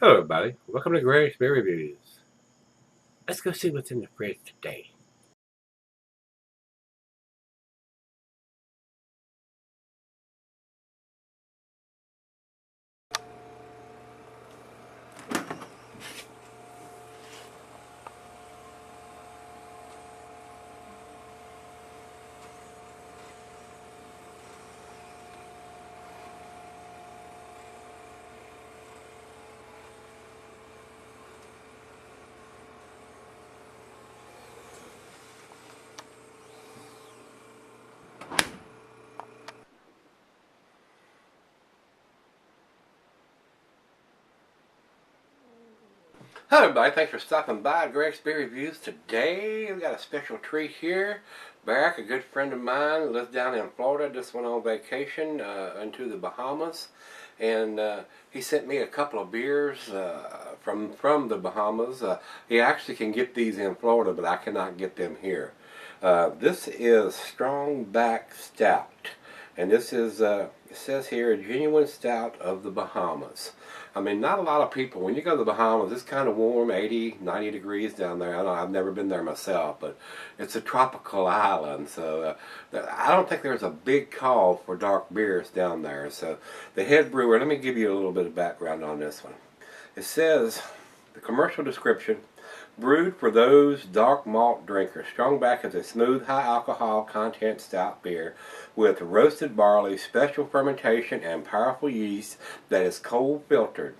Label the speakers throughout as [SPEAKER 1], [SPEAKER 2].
[SPEAKER 1] Hello, everybody. Welcome to Gregsbeerreviews. Let's go see what's in the fridge today. Hello, everybody. Thanks for stopping by Gregsbeerreviews. Today, we got a special treat here. Barrack, a good friend of mine, lives down in Florida. Just went on vacation into the Bahamas, and he sent me a couple of beers from the Bahamas. He actually can get these in Florida, but I cannot get them here. This is Strongback Stout, and this is it says here, a genuine stout of the Bahamas. I mean, not a lot of people, when you go to the Bahamas, it's kind of warm, 80, 90 degrees down there. I've never been there myself, but it's a tropical island, so I don't think there's a big call for dark beers down there. So the head brewer, let me give you a little bit of background on this one. It says, the commercial description, brewed for those dark malt drinkers, Strongback is a smooth, high alcohol content stout beer with roasted barley, special fermentation, and powerful yeast that is cold filtered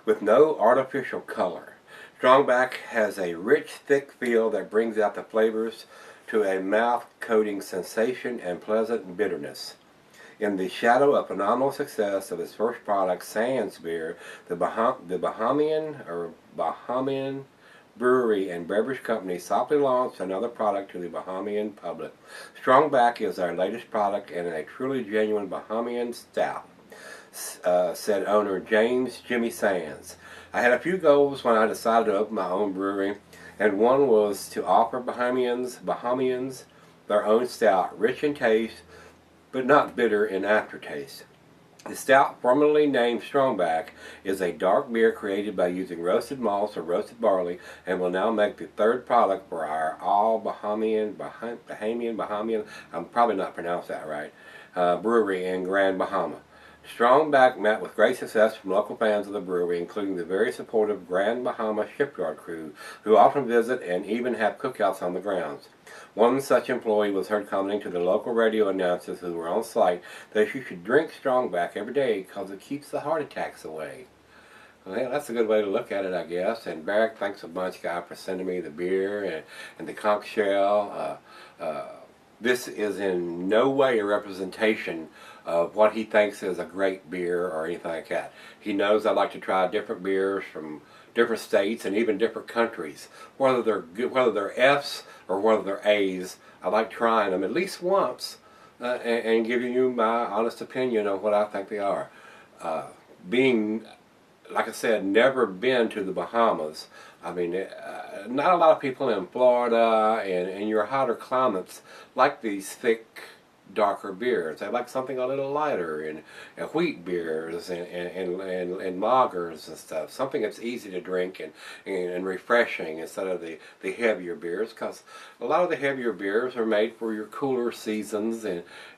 [SPEAKER 1] with no artificial color. Strongback has a rich, thick feel that brings out the flavors to a mouth-coating sensation and pleasant bitterness. In the shadow of phenomenal success of his first product, Sans Beer, the Bahamian Brewery and Beverage Company softly launched another product to the Bahamian public. Strongback is our latest product and a truly genuine Bahamian stout, said owner James Jimmy Sands. I had a few goals when I decided to open my own brewery, and one was to offer Bahamians their own stout, rich in taste, but not bitter in aftertaste. The stout, formerly named Strongback, is a dark beer created by using roasted malts or roasted barley, and will now make the third product for our all Bahamian, I'm probably not pronouncing that right, brewery in Grand Bahama. Strongback met with great success from local fans of the brewery, including the very supportive Grand Bahama shipyard crew, who often visit and even have cookouts on the grounds. One such employee was heard commenting to the local radio announcers who were on site that you should drink Strongback every day because it keeps the heart attacks away. Well, yeah, that's a good way to look at it, I guess. And Barrack, thanks a bunch, guy, for sending me the beer and the conch shell. This is in no way a representation of what he thinks is a great beer or anything like that. He knows I like to try different beers from different states and even different countries. Whether they're good, whether they're F's or whether they're A's, I like trying them at least once and giving you my honest opinion on what I think they are. Being, like I said, never been to the Bahamas. I mean, not a lot of people in Florida and your hotter climates like these thick, darker beers. They like something a little lighter, and wheat beers and lagers and stuff. Something that's easy to drink and refreshing instead of the heavier beers, because a lot of the heavier beers are made for your cooler seasons,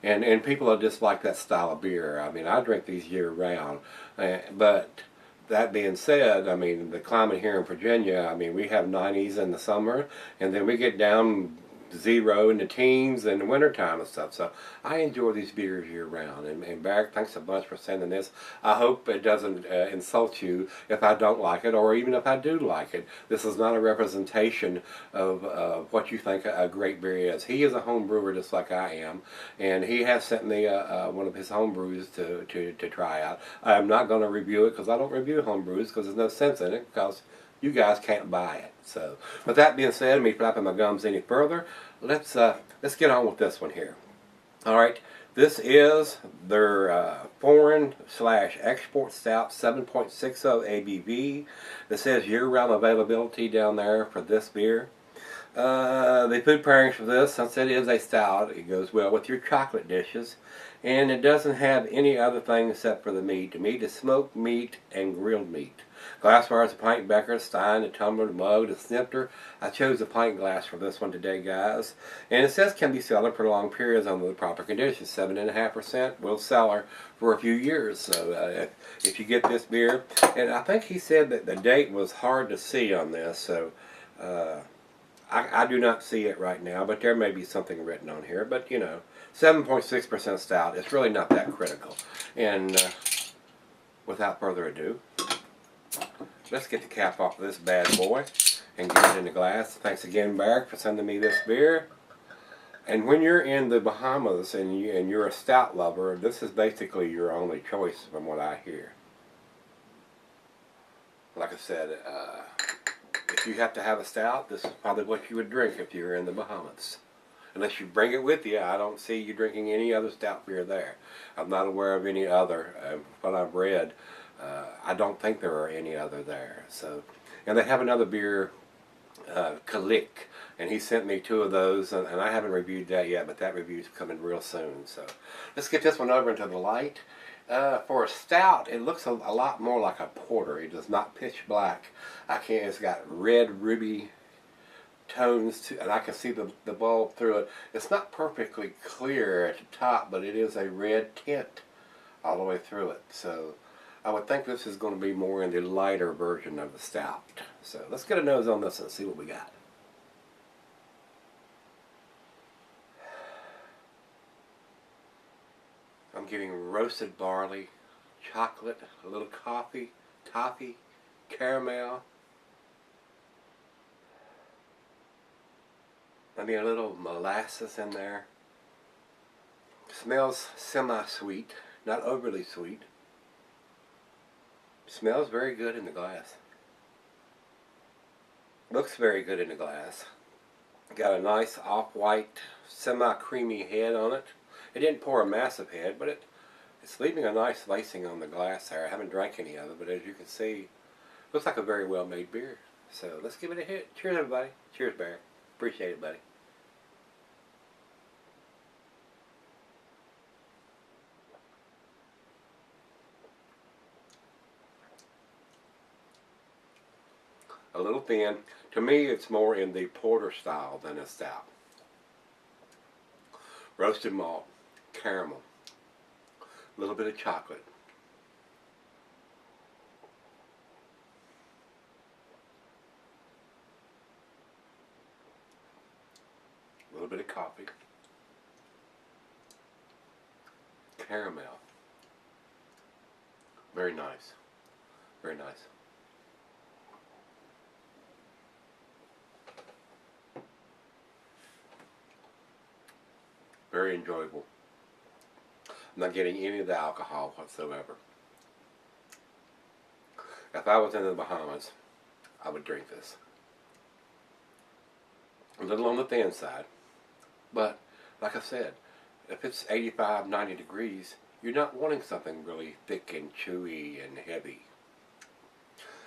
[SPEAKER 1] and people that just like that style of beer. I mean, I drink these year round, but that being said, I mean, the climate here in Virginia, I mean, we have 90s in the summer, and then we get down zero in the teens in the wintertime and stuff. So I enjoy these beers year round. And Barrack, thanks a bunch for sending this. I hope it doesn't insult you if I don't like it, or even if I do like it. This is not a representation of what you think a great beer is. He is a home brewer just like I am, and he has sent me one of his home brews to try out. I'm not going to review it because I don't review home brews because there's no sense in it, because you guys can't buy it. So, with that being said, me flapping my gums any further, let's get on with this one here. All right, this is their foreign/export stout, 7.60 ABV. It says year-round availability down there for this beer. The food pairings for this, since it is a stout, it goes well with your chocolate dishes. And it doesn't have any other thing except for the meat. The meat is smoked meat and grilled meat. Glassware is a pint becker, stein, a tumbler, the mug, the snifter. I chose a pint glass for this one today, guys. And it says can be sold for long periods under the proper conditions. 7.5% will sell her for a few years. So if you get this beer, and I think he said that the date was hard to see on this. So I do not see it right now, but there may be something written on here. But you know, 7.6% stout. It's really not that critical. And without further ado, let's get the cap off of this bad boy and get it in the glass. Thanks again, Barrick, for sending me this beer. And when you're in the Bahamas and you're a stout lover, this is basically your only choice from what I hear. Like I said, if you have to have a stout, this is probably what you would drink if you were in the Bahamas. Unless you bring it with you, I don't see you drinking any other stout beer there. I'm not aware of any other. What I've read, I don't think there are any other there. So, and they have another beer, Kalik, and he sent me 2 of those, and I haven't reviewed that yet, but that review's coming real soon. So, let's get this one over into the light. For a stout, it looks a lot more like a porter. It does not pitch black. It's got red ruby tones to, and I can see the bulb through it. It's not perfectly clear at the top, but it is a red tint all the way through it. So I would think this is going to be more in the lighter version of the stout. So let's get a nose on this and see what we got. I'm getting roasted barley, chocolate, a little coffee, toffee, caramel, maybe a little molasses in there. Smells semi-sweet, not overly sweet. Smells very good in the glass. Looks very good in the glass. Got a nice off-white, semi-creamy head on it. It didn't pour a massive head, but it's leaving a nice lacing on the glass there. I haven't drank any of it, but as you can see, looks like a very well-made beer. So let's give it a hit. Cheers, everybody. Cheers, Barry. Appreciate it, buddy. A little thin. To me, it's more in the porter style than a stout. Roasted malt, caramel, a little bit of chocolate. A little bit of coffee. Caramel. Very nice. Very nice. Very enjoyable. I'm not getting any of the alcohol whatsoever. If I was in the Bahamas, I would drink this. A little on the thin side, but like I said, if it's 85, 90 degrees, you're not wanting something really thick and chewy and heavy.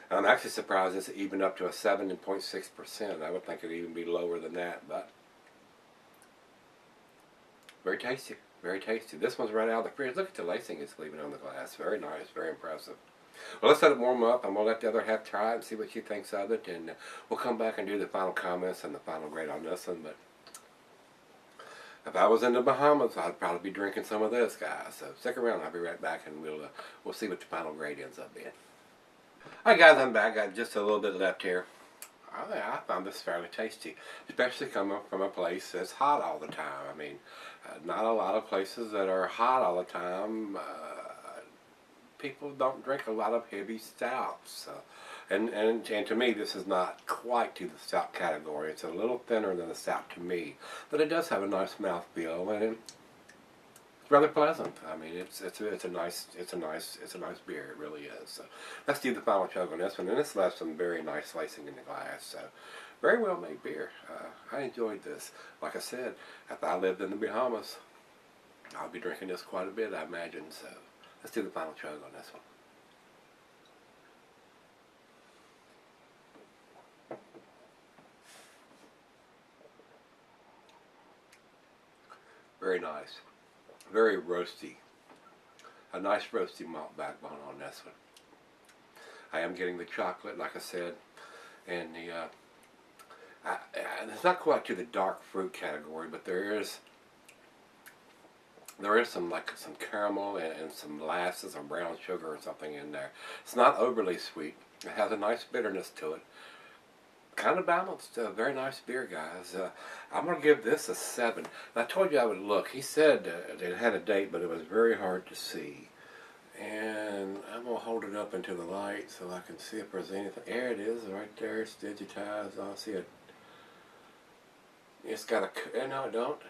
[SPEAKER 1] And I'm actually surprised it's even up to a 7.6%. I would think it'd even be lower than that, but very tasty, very tasty. This one's right out of the fridge. Look at the lacing it's leaving on the glass. Very nice, very impressive. Well, let's let it warm up. I'm going to let the other half try it and see what she thinks of it. And we'll come back and do the final comments and the final grade on this one. But if I was in the Bahamas, I'd probably be drinking some of this, guys. So stick around. I'll be right back and we'll see what the final grade ends up being. Alright, guys, I'm back. Got just a little bit left here. I found this fairly tasty, especially coming from a place that's hot all the time. I mean, not a lot of places that are hot all the time. People don't drink a lot of heavy stouts. And to me, this is not quite to the stout category. It's a little thinner than the stout to me, but it does have a nice mouthfeel, and it's rather pleasant. I mean, it's a nice beer. It really is. So let's do the final chug on this one, and this left some very nice lacing in the glass. So very well made beer. I enjoyed this. Like I said, if I lived in the Bahamas, I'll be drinking this quite a bit, I imagine. So let's do the final chug on this one. Very nice. Very roasty. A nice roasty malt backbone on this one. I am getting the chocolate, like I said, and it's not quite to the dark fruit category, but there is some caramel and some molasses or brown sugar or something in there. It's not overly sweet. It has a nice bitterness to it. Kind of balanced. Very nice beer, guys. I'm going to give this a 7. And I told you I would look. He said it had a date, but it was very hard to see. And I'm going to hold it up into the light so I can see if there's anything. There it is, right there. It's digitized. I'll see it. It's got a... No, I don't.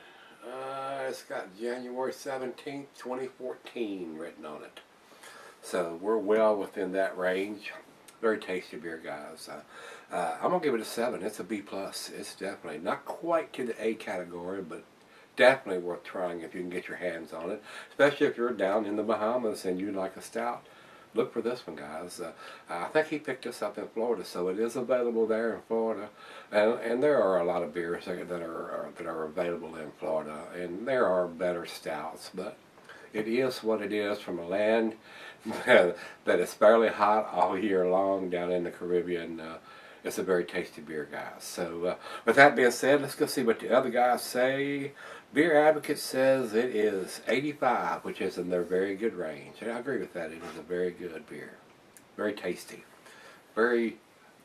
[SPEAKER 1] It's got January 17th, 2014 written on it. So we're well within that range. Very tasty beer, guys. I'm going to give it a 7. It's a B+. It's definitely not quite to the A category, but definitely worth trying if you can get your hands on it. Especially if you're down in the Bahamas and you like a stout. Look for this one, guys. I think he picked this up in Florida, so it is available there in Florida. And there are a lot of beers that are available in Florida, and there are better stouts, but it is what it is from a land that is fairly hot all year long down in the Caribbean. It's a very tasty beer, guys. So with that being said, let's go see what the other guys say. Beer Advocate says it is 85, which is in their very good range. And I agree with that. It is a very good beer. Very tasty. Very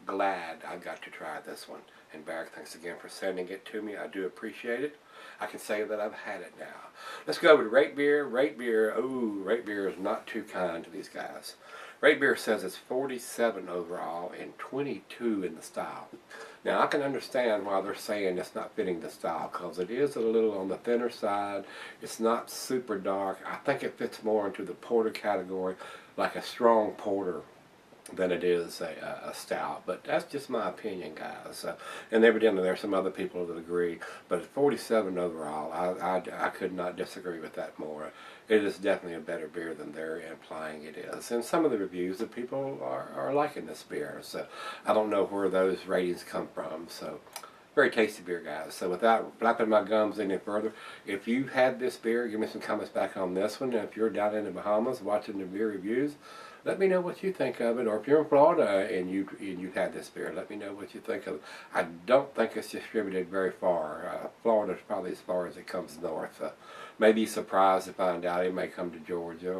[SPEAKER 1] glad I got to try this one. And Barrick, thanks again for sending it to me. I do appreciate it. I can say that I've had it now. Let's go over to Rate Beer. Rate Beer, ooh, Rate Beer is not too kind to these guys. Rate Beer says it's 47 overall and 22 in the style. Now, I can understand why they're saying it's not fitting the style, because it is a little on the thinner side. It's not super dark. I think it fits more into the porter category, like a strong porter, than it is a stout. But that's just my opinion, guys. And evidently there's some other people that agree. But at 47 overall, I could not disagree with that more. It is definitely a better beer than they're implying it is. And some of the reviews that people are liking this beer. So I don't know where those ratings come from. So very tasty beer, guys. So without flapping my gums any further, if you've had this beer, give me some comments back on this one. And if you're down in the Bahamas watching the beer reviews, let me know what you think of it. Or if you're in Florida and you've had this beer, let me know what you think of it. I don't think it's distributed very far. Florida's probably as far as it comes north. May be surprised to find out it may come to Georgia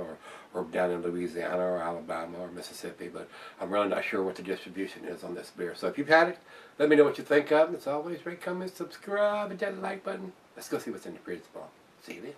[SPEAKER 1] or down in Louisiana or Alabama or Mississippi, but I'm really not sure what the distribution is on this beer. So if you've had it, let me know what you think of it. As always, rate, comment, subscribe, and that like button. Let's go see what's in the fridge bowl. See you then.